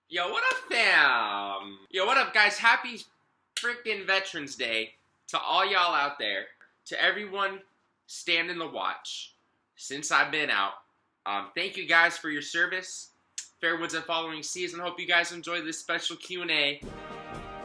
Yo, what up, fam? Yo, what up, guys? Happy freaking Veterans Day to all y'all out there. To everyone standing the watch since I've been out. Thank you guys for your service. Fair winds and following season. Hope you guys enjoy this special Q&A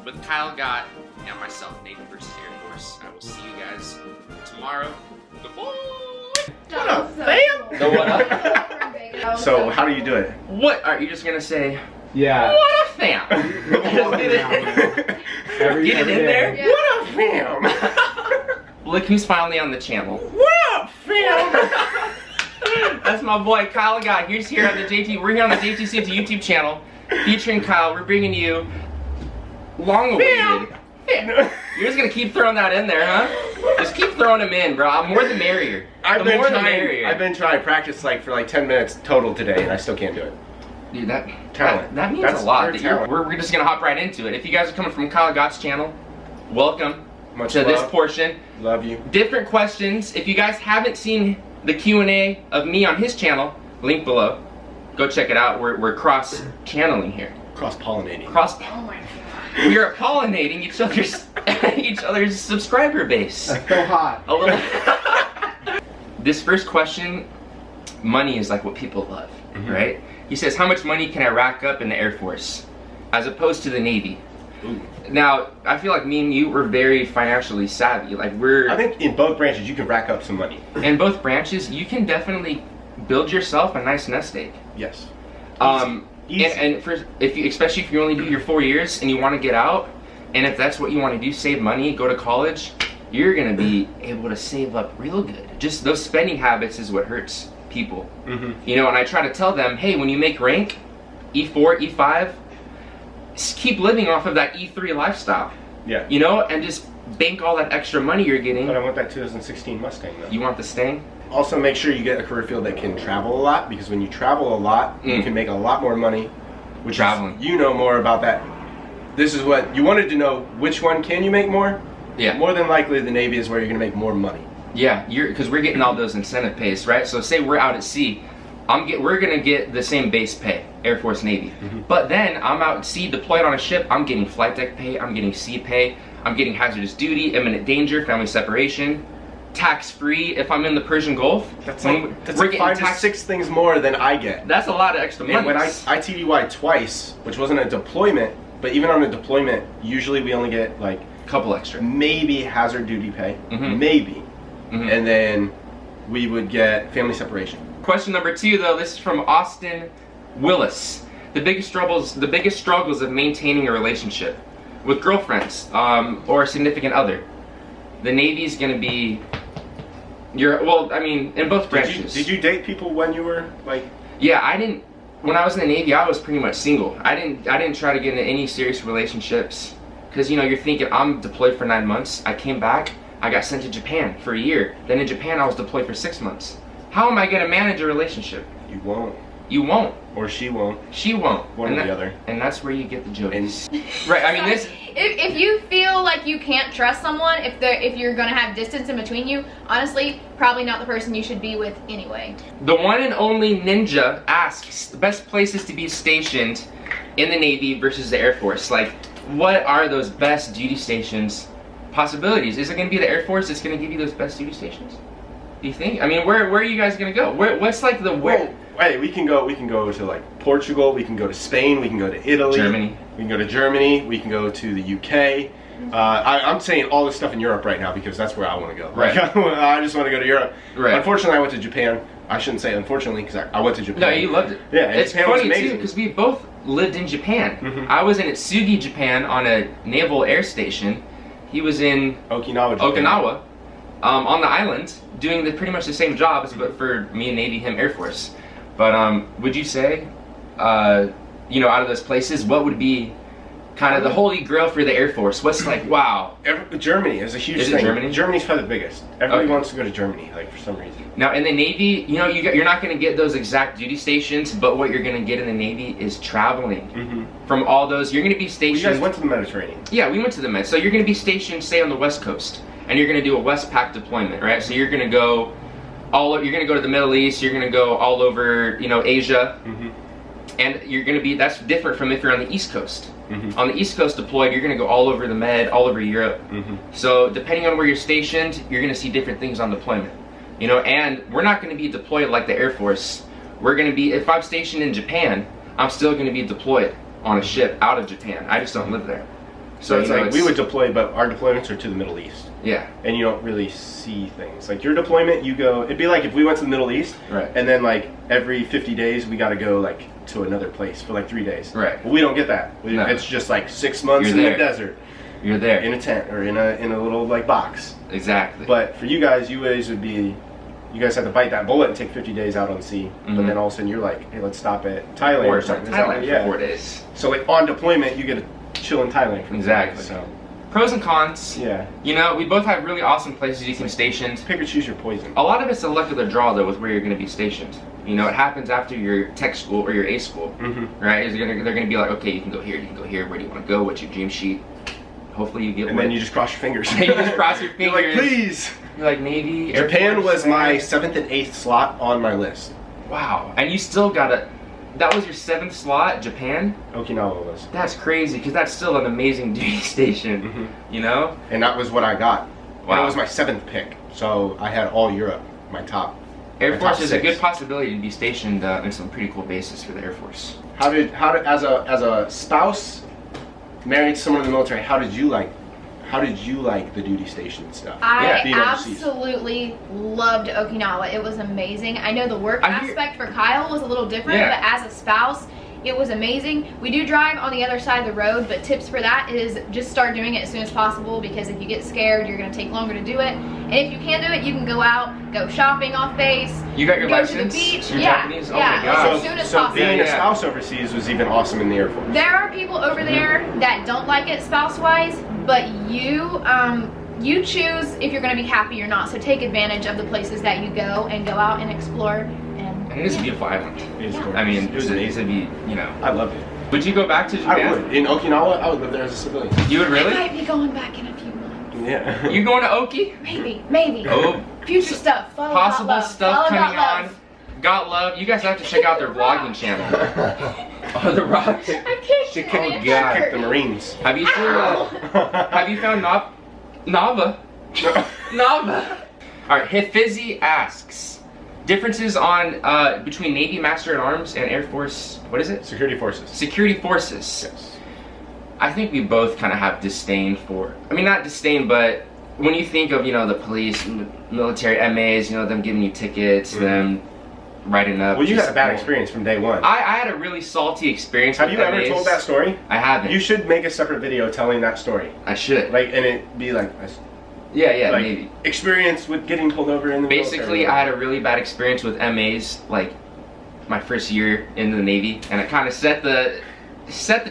with Kyle Gott and myself, Navy versus Air Force. I will see you guys tomorrow. Goodbye. What up, fam? So what up? So how do you do it? What are you just gonna say? Yeah. What up, fam? Get it in there. Yeah. What up, fam? Look who's finally on the channel. What up, fam? That's my boy Kyle Gott. We're here on the JTsuits YouTube channel featuring Kyle. We're bringing you long-awaited. You're just gonna keep throwing that in there, huh? Just keep throwing them in, bro. More the merrier. I've been trying to practice for 10 minutes total today, and I still can't do it. Dude, that means That's a lot. We're just gonna hop right into it. If you guys are coming from Kyle Gott's channel, welcome to this portion. Love you. Different questions. If you guys haven't seen the Q&A of me on his channel, link below. Go check it out. We're cross-channeling here. Cross-pollinating. Oh my god. We are pollinating each other's subscriber base. That's so hot. A little. This first question, money is like what people love, right? He says, how much money can I rack up in the Air Force as opposed to the Navy? Ooh. Now, I feel like me and you were very financially savvy. I think in both branches you can rack up some money. In both branches, you can definitely build yourself a nice nest egg. Yes. Easy. Especially if you only do your 4 years and you want to get out, and if that's what you want to do, save money, go to college, you're gonna be able to save up real good. Just those spending habits is what hurts people. You know, and I try to tell them, hey, when you make rank, E4, E5, keep living off of that E3 lifestyle. Yeah. You know, and just bank all that extra money you're getting. But I want that 2016 Mustang though. You want the Stang? Also make sure you get a career field that can travel a lot, because when you travel a lot, you can make a lot more money. Traveling. You know more about that. This is what you wanted to know, which one can you make more? Yeah. More than likely the Navy is where you're gonna make more money. Yeah, because we're getting all those incentive pays, right? So say we're out at sea, we're gonna get the same base pay, Air Force, Navy. But then I'm out at sea, deployed on a ship. I'm getting flight deck pay. I'm getting sea pay. I'm getting hazardous duty, imminent danger, family separation, tax free if I'm in the Persian Gulf. That's like 5 to 6 things more than I get. That's a lot of extra money. And when I TDY'd twice, which wasn't a deployment, but even on a deployment, usually we only get like a couple extra. Maybe hazard duty pay, maybe. And then we would get family separation. Question number 2 though, this is from Austin Willis. The biggest struggles of maintaining a relationship with girlfriends or a significant other. The Navy's gonna be in both branches. Did you date people when you were like? Yeah, I didn't. When I was in the Navy, I was pretty much single. I didn't try to get into any serious relationships, because you know, you're thinking, I'm deployed for 9 months. I came back. I got sent to Japan for a year. Then in Japan, I was deployed for 6 months. How am I going to manage a relationship? You won't. You won't. Or she won't. She won't. One or the other. And that's where you get the jokes. Right, I mean this... If you feel like you can't trust someone, if you're going to have distance in between you, honestly, probably not the person you should be with anyway. The one and only Ninja asks, the best places to be stationed in the Navy versus the Air Force. Like, what are those best duty stations? Possibilities. Is it going to be the Air Force that's going to give you those best duty stations? Do you think? I mean, where are you guys going to go? What's like the where? Hey, we can go to like Portugal. We can go to Spain. We can go to Italy. Germany. We can go to Germany. We can go to the UK. I'm saying all this stuff in Europe right now because that's where I want to go. Right. Like, I just want to go to Europe. Right. Unfortunately, I went to Japan. I shouldn't say unfortunately because I went to Japan. No, you loved it. Yeah, it's Japan was funny amazing. too because we both lived in Japan. I was in Atsugi, Japan, on a naval air station. He was in Okinawa, on the island, doing pretty much the same jobs, but for me and Navy, him Air Force. But would you say, you know, out of those places, what would be kind of the holy grail for the Air Force? What's like, wow? Germany is a huge thing. Is it Germany? Germany's probably the biggest. Everybody wants to go to Germany, like for some reason. Now in the Navy, you know, you're not going to get those exact duty stations, but what you're going to get in the Navy is traveling from all those. You're going to be stationed. Well, you guys went to the Mediterranean. Yeah, we went to the Med. So you're going to be stationed, say, on the West Coast, and you're going to do a Westpac deployment, right? So you're going to go you're going to go to the Middle East. You're going to go all over, you know, Asia. And you're going to be, that's different from if you're on the East Coast. Mm-hmm. On the East Coast deployed, you're going to go all over the Med, all over Europe. Mm-hmm. So depending on where you're stationed, you're going to see different things on deployment. You know, and we're not going to be deployed like the Air Force. We're going to be, if I'm stationed in Japan, I'm still going to be deployed on a ship out of Japan. I just don't live there. So it's like we would deploy, but our deployments are to the Middle East. Yeah. And you don't really see things. Like your deployment, you go, it'd be like if we went to the Middle East, right, and then like every 50 days we got to go like to another place for like 3 days. Right. But we don't get that. No. It's just like 6 months You're in there. the desert. You're there. In a tent or in a little like box. Exactly. But for you guys would be, you guys have to bite that bullet and take 50 days out on sea. Mhm. But then all of a sudden you're like, hey, let's stop at Thailand or something. Is that Thailand what- for 4 days. So like on deployment, you get to chill in Thailand for 4 Exactly. days, so. Pros and cons. Yeah. You know, we both have really awesome places you can be stationed. Pick or choose your poison. A lot of it's a luck of the draw though with where you're going to be stationed. You know, it happens after your tech school or your A school, Mm-hmm. right? They're going to be like, okay, you can go here, you can go here. Where do you want to go? What's your dream sheet? Hopefully you get And one. then you just cross your fingers. You just cross your You're fingers. like, please. You're like Navy. Air Japan Force, was my right? 7th and 8th slot on my list. Wow. And you still got to, that was your 7th slot, Japan? Okinawa was. That's crazy because that's still an amazing duty station, Mm-hmm. you know? And that was what I got. Wow. And it was my 7th pick. So I had all Europe, my top. Air my Force top is 6. a good possibility to be stationed in some pretty cool bases for the Air Force. How did as a spouse married to someone in the military, how did you like the duty station stuff? I Being overseas. absolutely loved Okinawa. It was amazing. I know the work I hear- aspect for Kyle was a little different, Yeah. but as a spouse, it was amazing. We do drive on the other side of the road, but tips for that is just start doing it as soon as possible, because if you get scared, you're going to take longer to do it. And if you can do it, you can go out, go shopping off base. You got your go license? to the beach. You're yeah, Japanese? Oh yeah, my gosh. as soon as So possible. being a Yeah. spouse overseas was even awesome in the Air Force. There are people over there that don't like it spouse-wise, but you choose if you're going to be happy or not. So take advantage of the places that you go and go out and explore. And it is a beautiful island. It was Yeah. gorgeous. I mean, it was it's amazing. to be, you know. I loved it. Would you go back to Japan? I would. In Okinawa, I would live there as a civilian. You would I really? might be going back in a few months. Yeah. You going to Oki? Maybe. Oh, Future stuff. Follow possible Got Love. stuff Follow coming Got on. Love. Got Love. You guys have to check out their vlogging channel. Oh, the Rock. I can't She get kicked it. God. Kick the Marines. Have you seen? Have you found Nava? Nava. All right. Hifizi asks differences on between Navy Master at Arms and Air Force. What is it? Security forces. Security forces. Yes. I think we both kind of have disdain for. I mean, not disdain, but when you think of, you know, the police, military MAs, you know, them giving you tickets, them writing up. Well, you just- had a bad experience from day one. I had a really salty experience. Have with you ever MAs. told that story? I haven't. You should make a separate video telling that story. I should. Like, and it be like, Yeah, like maybe. experience with getting pulled over in the Basically, military. I had a really bad experience with MAs, like my first year in the Navy, and it kind of set the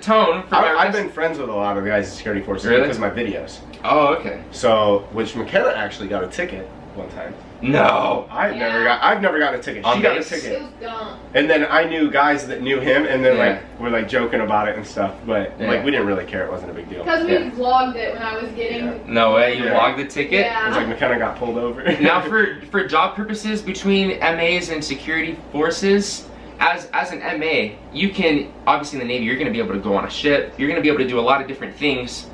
tone for my I've rest- been friends with a lot of the guys in security forces Really? because of my videos. Oh, okay. So, which McKenna actually got a ticket one time. No. I've Yeah. never gotten a ticket. On She got a base? It ticket. was dumb. And then I knew guys that knew him, and then Yeah. like we're like joking about it and stuff. But Yeah. like we didn't really care. It wasn't a big deal. Because we Yeah. vlogged it when I was getting. Yeah. No way. You Yeah. logged the ticket. Yeah. It was like McKenna got pulled over. Now, for job purposes, between MAs and security forces, as an MA, you can obviously in the Navy, you're going to be able to go on a ship. You're going to be able to do a lot of different things.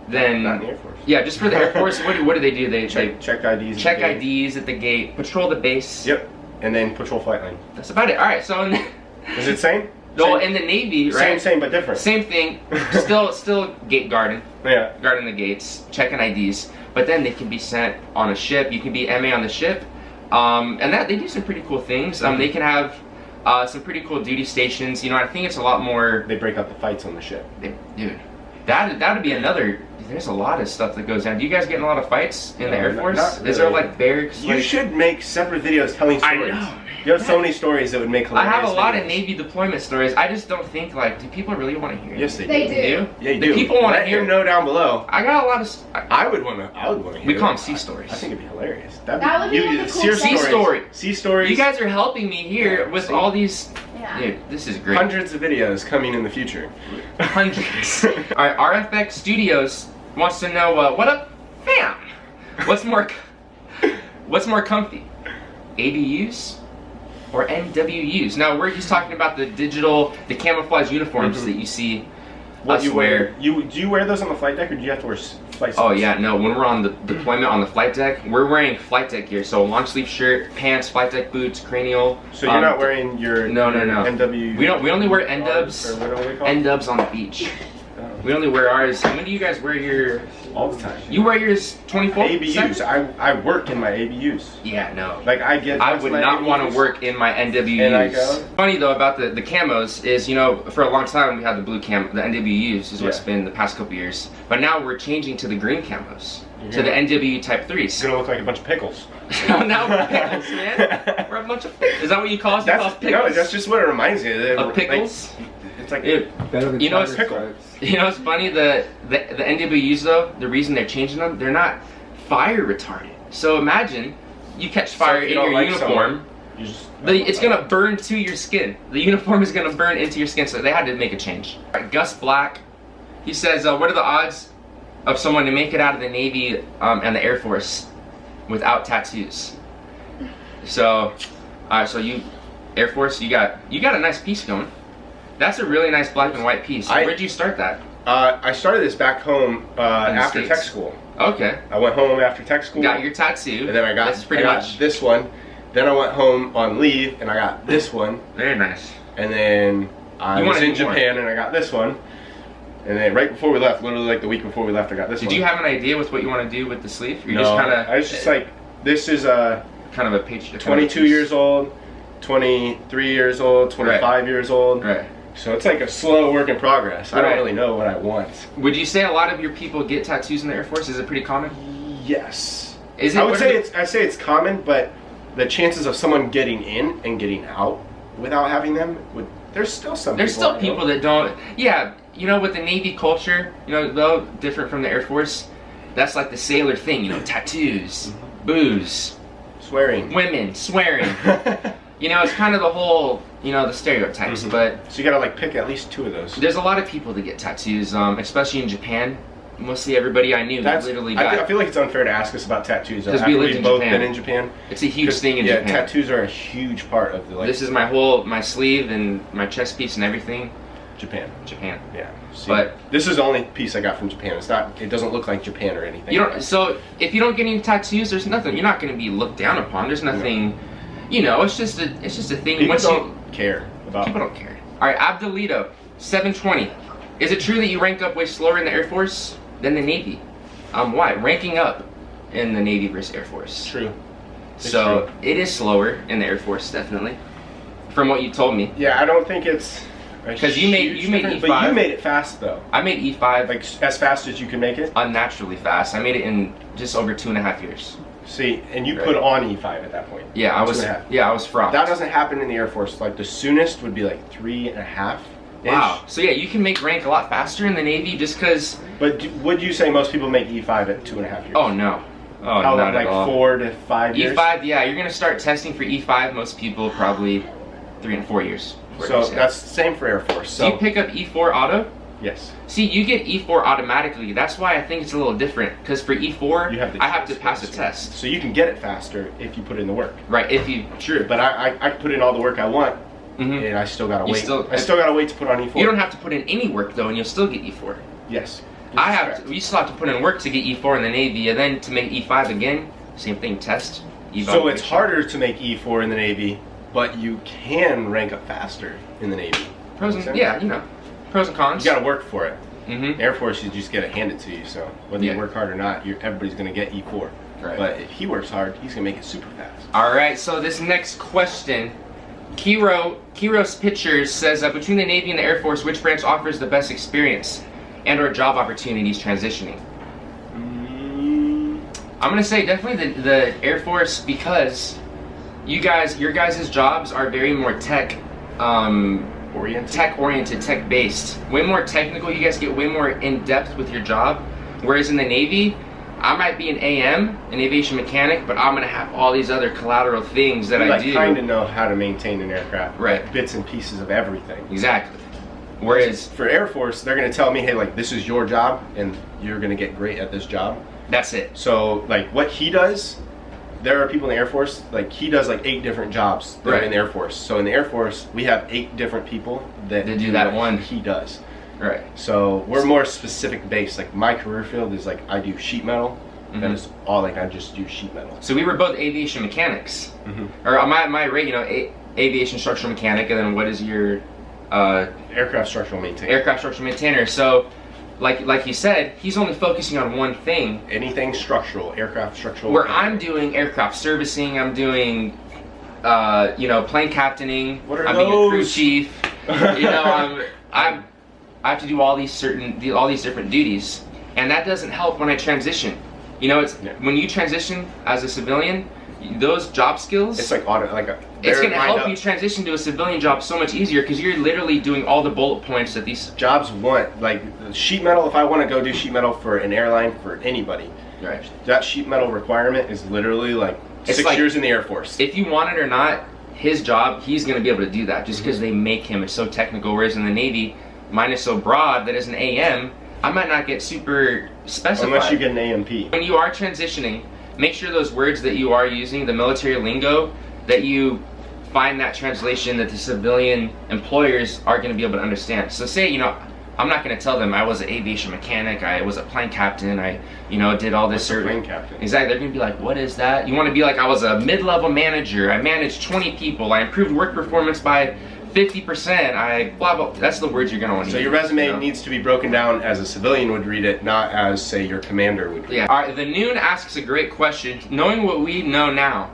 Than Not in the Air Force. yeah, just for the Air Force. What do they do? They Check IDs. at check the gate. IDs at the gate, patrol the base. Yep. And then patrol flight line. That's about it. All right. So in the, Is it same? well, Same? in the Navy, right? Same but different. Same thing. Still gate guarding. Yeah. Guarding the gates, checking IDs, but then they can be sent on a ship. You can be MA on the ship, and that they do some pretty cool things. They can have some pretty cool duty stations. You know, I think it's a lot more. They break up the fights on the ship. Dude, that'd be another. There's a lot of stuff that goes down. Do you guys get in a lot of fights in the Air not Force? Is there really. like barracks? You like, should make separate videos telling I stories. know. You have so many stories that would make I hilarious have a lot of videos. Navy deployment stories. I just don't think do people really want to hear? Yes, they They do. do. Yeah, you The do. people want to Let hear. him know down below. I got a lot of. I would want to hear. We call it. them sea stories. I think it'd be hilarious. That would be like a cool sea sea story. Sea stories. You guys are helping me here Yeah, with see? all these. Yeah. Dude, this is great. Hundreds of videos coming in the future. Hundreds. All right, RFX Studios wants to know what up, fam? What's more comfy, ADUs or NWUs. Now he's talking about the camouflage uniforms that you see us wear. Do you wear those on the flight deck, or do you have to wear flight suits? Oh yeah, no. When we're on the deployment on the flight deck, we're wearing flight deck gear. So long sleeve shirt, pants, flight deck boots, cranial. So you're not wearing your no. NW. We only wear NDubs. Or what are they called? NDubs on the beach. We only wear ours. When do you guys wear your? All the time. You wear yours 24? ABUs. I work in my ABUs. Yeah, no. Like I would not want to work in my NWUs. And I go. Funny though about the camos is, you know, for a long time we had the blue cam, the NWUs is what's been the past couple years. But now we're changing to the green camos, to the NWU Type 3s. It's gonna look like a bunch of pickles. Now we're pickles, man. We're a bunch of pickles. Is that what you call us? You call us pickles? No, that's just what it reminds me of pickles. Like, it's like better than it's pickle. You know, it's funny, the NWUs though, the reason they're changing them, they're not fire retardant. So imagine you catch fire in your uniform, it's gonna burn to your skin. The uniform is gonna burn into your skin, so they had to make a change. Gus Black, he says, what are the odds of someone to make it out of the Navy and the Air Force without tattoos? So, so you, Air Force, you got a nice piece going. That's a really nice black and white piece. Where'd you start that? I started this back home after States? tech school. Okay. I went home after tech school. Got your tattoo. And then I got this one. Then I went home on leave and I got this one. Very nice. And then I was in Japan and I got this one. And then right before we left, literally like the week before we left, I got this one. Did you have an idea with what you want to do with the sleeve? You're no, just kind of. I was just like, this is kind of a page. 22 years old, 23 years old, 25 years old. Right. So it's like a slow work in progress. I don't really know what I want. Would you say a lot of your people get tattoos in the Air Force? Is it pretty common? Yes. Is it? I say it's common, but the chances of someone getting in and getting out without having them there's still some. There's still people that don't. Yeah, you know, with the Navy culture, you know, though different from the Air Force, that's like the sailor thing. You know, tattoos, booze, swearing, women, swearing. You know, it's kind of the whole, you know, the stereotypes, but... So you gotta like pick at least 2 of those. There's a lot of people that get tattoos, especially in Japan. Mostly everybody I knew literally got... I feel like it's unfair to ask us about tattoos. Because we lived in Japan. Been in Japan. It's a huge thing in Japan. Yeah, tattoos are a huge part of the... Like, this is my sleeve and my chest piece and everything. Japan. Yeah. See, but this is the only piece I got from Japan. It's not. It doesn't look like Japan or anything. You don't. So if you don't get any tattoos, there's nothing. You're not going to be looked down upon. There's nothing... You know, it's just a thing. People don't care about. People don't care. All right, Abdelito, 720. Is it true that you rank up way slower in the Air Force than the Navy? Why? Ranking up in the Navy versus Air Force. True. So it is slower in the Air Force, definitely. From what you told me. Yeah, I don't think it's. Because you made E5. But you made it fast though. I made E5 like as fast as you can make it. Unnaturally fast. I made it in just over 2.5 years. See, and you put on E5 at that point. Yeah, I was. Yeah, I was fraught. That doesn't happen in the Air Force. Like the soonest would be like 3.5. Wow. So yeah, you can make rank a lot faster in the Navy just because. But would you say most people make E5 at 2.5 years? Oh no. Oh, how, not like at all. 4 to 5 years. E5, yeah, you're gonna start testing for E5. Most people probably 3 and 4 years. So that's the same for Air Force. So do you pick up E4 auto? Yes. See, you get E4 automatically. That's why I think it's a little different. Because for E4, I have to pass a test. So you can get it faster if you put in the work. Right. If you true. But I put in all the work I want, and I still gotta wait. I still gotta wait to put on E4. You don't have to put in any work though, and you'll still get E4. Yes. I have. We still have to put in work to get E4 in the Navy, and then to make E5 again, same thing. Test. So it's harder to make E4 in the Navy, but you can rank up faster in the Navy. Pros and you know, pros and cons. You gotta work for it. Air Force, you just get it handed to you. So whether you work hard or not, everybody's gonna get E4. Right. But if he works hard, he's gonna make it super fast. All right. So this next question, Kiro's Pictures says, between the Navy and the Air Force, which branch offers the best experience and/or job opportunities transitioning? I'm gonna say definitely the Air Force, because your guys' jobs are very more tech oriented, tech based, way more technical. You guys get way more in depth with your job, whereas in the Navy, I might be an AM, an aviation mechanic, but I'm gonna have all these other collateral things that I do. Kind of know how to maintain an aircraft, right? Bits and pieces of everything. Exactly. Whereas for Air Force, they're gonna tell me, hey, like this is your job, and you're gonna get great at this job. That's it. So like what he does, there are people in the Air Force, like he does like 8 different jobs that are in the Air Force. So in the Air Force, we have 8 different people that do that one he does. Right. So we're more specific based. Like my career field is like I do sheet metal. That is all, like I just do sheet metal. So we were both aviation mechanics. Or my rate, you know, aviation structural mechanic, and then what is your aircraft structural maintainer. Aircraft structural maintainer. So like you said, he's only focusing on one thing. Anything structural, aircraft structural. Where I'm doing aircraft servicing, I'm doing you know, plane captaining, I'm being a crew chief. You know, I have to do all these different duties, and that doesn't help when I transition. You know, it's when you transition as a civilian, those job skills. It's like it's going to help you transition to a civilian job so much easier because you're literally doing all the bullet points that these jobs want. Like sheet metal, if I want to go do sheet metal for an airline, for anybody, right? That sheet metal requirement is literally like 6 years in the Air Force. If you want it or not, his job, he's going to be able to do that just because they make him. It's so technical. Whereas in the Navy, mine is so broad that as an AM, I might not get super specified. Unless you get an AMP. When you are transitioning, make sure those words that you are using, the military lingo, that you find that translation that the civilian employers are going to be able to understand. So say, you know, I'm not going to tell them I was an aviation mechanic, I was a plane captain, I, you know, did all this. What's a plane captain? Exactly. They're going to be like, what is that? You want to be like, I was a mid-level manager, I managed 20 people, I improved work performance by 50%, I blah blah. That's the words you're gonna want to use. So your resume needs to be broken down as a civilian would read it, not as, say, your commander would read it. Yeah. All right. The Noon asks a great question. Knowing what we know now,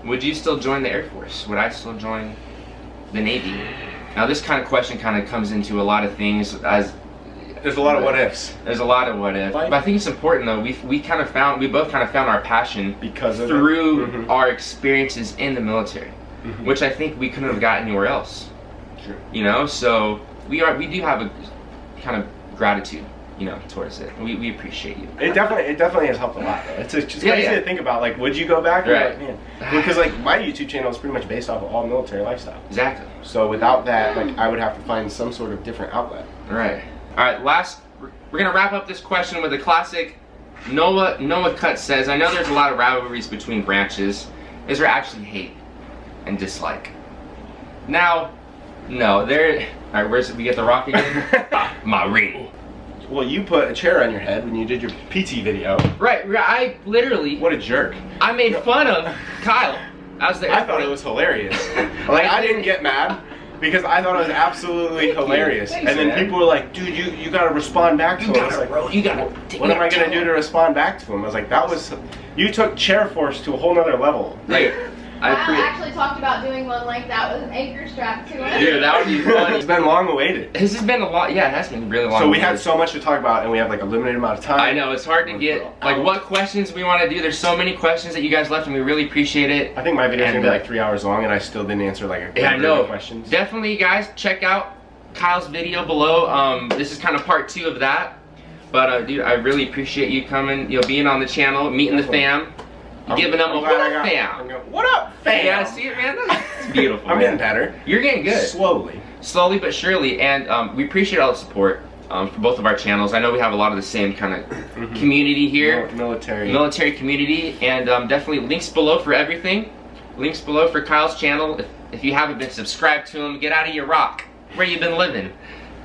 would you still join the Air Force? Would I still join the Navy? Now this kind of question kind of comes into a lot of things. As there's a lot of what ifs. There's a lot of what ifs. But I think it's important though. We both kind of found our passion because of through our experiences in the military, which I think we couldn't have gotten anywhere else. Sure. You know, so we do have a kind of gratitude, you know, towards it. We appreciate you. It definitely has helped a lot. It's just crazy to think about. Like, would you go back? Right. Like, man, because like my YouTube channel is pretty much based off of all military lifestyle. Exactly. So without that, like, I would have to find some sort of different outlet. Right. All right. We're gonna wrap up this question with a classic. Noah Cut says, I know there's a lot of rivalries between branches. Is there actually hate and dislike? Now. No, there. All right, we get the rock again? My ring. Well, you put a chair on your head when you did your PT video. Right. I literally. What a jerk. I made fun of Kyle. I thought it was hilarious. Like I didn't get mad because I thought it was absolutely hilarious. Thanks, and then man. people were like, "Dude, you gotta respond back to him." I was like, what am I gonna do to respond back to him? I was like, you took chair force to a whole nother level. Like, I actually talked about doing one like that with an anchor strap to it. Dude, that would be funny. It's been long awaited. This has been a lot. Yeah, it has been really long. So we had so much to talk about, and we have like a limited amount of time. I know it's hard to get like what questions we want to do. There's so many questions that you guys left, and we really appreciate it. I think my video is gonna be like 3 hours long, and I still didn't answer like a I know questions. Definitely, guys, check out Kyle's video below. This is kind of part 2 of that. But dude, I really appreciate you coming. You know, being on the channel, meeting the fam. Giving them a what up, fam. What up, fam? Yeah, see it, man? It's beautiful. I'm getting better. You're getting good. Slowly but surely. And we appreciate all the support for both of our channels. I know we have a lot of the same kind of community here. Military community. And definitely links below for everything. Links below for Kyle's channel. If you haven't been subscribed to him, get out of your rock. Where you been living.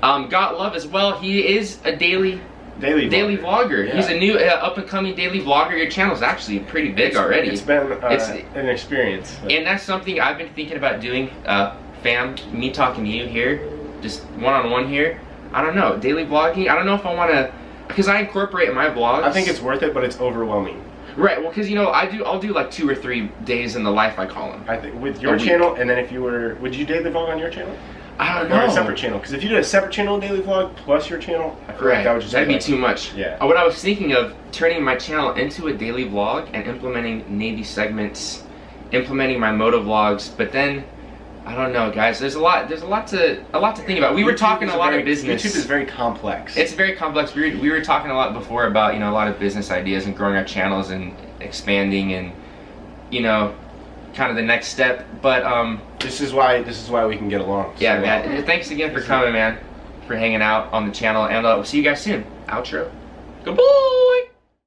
Got Love as well. He is a daily vlogger. Yeah. He's a new up-and-coming daily vlogger. Your channel's actually pretty big already. It's been an experience. And that's something I've been thinking about doing, fam, me talking to you here, just one-on-one here. I don't know, daily vlogging, I don't know if I want to, because I incorporate in my vlogs. I think it's worth it, but it's overwhelming. Right, well, because, you know, I'll do like 2 or 3 days in the life, I call them. I think with your channel, and then if you were, would you daily vlog on your channel? I don't know. Or a separate channel, because if you did a separate channel daily vlog plus your channel, I feel like that would just be too much. Yeah. What I was thinking of turning my channel into a daily vlog and implementing Navy segments, implementing my moto vlogs, but then I don't know, guys. There's a lot to think about. We were talking a lot of business. YouTube is very complex. It's very complex. We were talking a lot before about, you know, a lot of business ideas and growing our channels and expanding and, you know, kind of the next step, but this is why we can get along. Yeah, man. Thanks again for coming, man, for hanging out on the channel, and we'll see you guys soon. Outro. Good boy.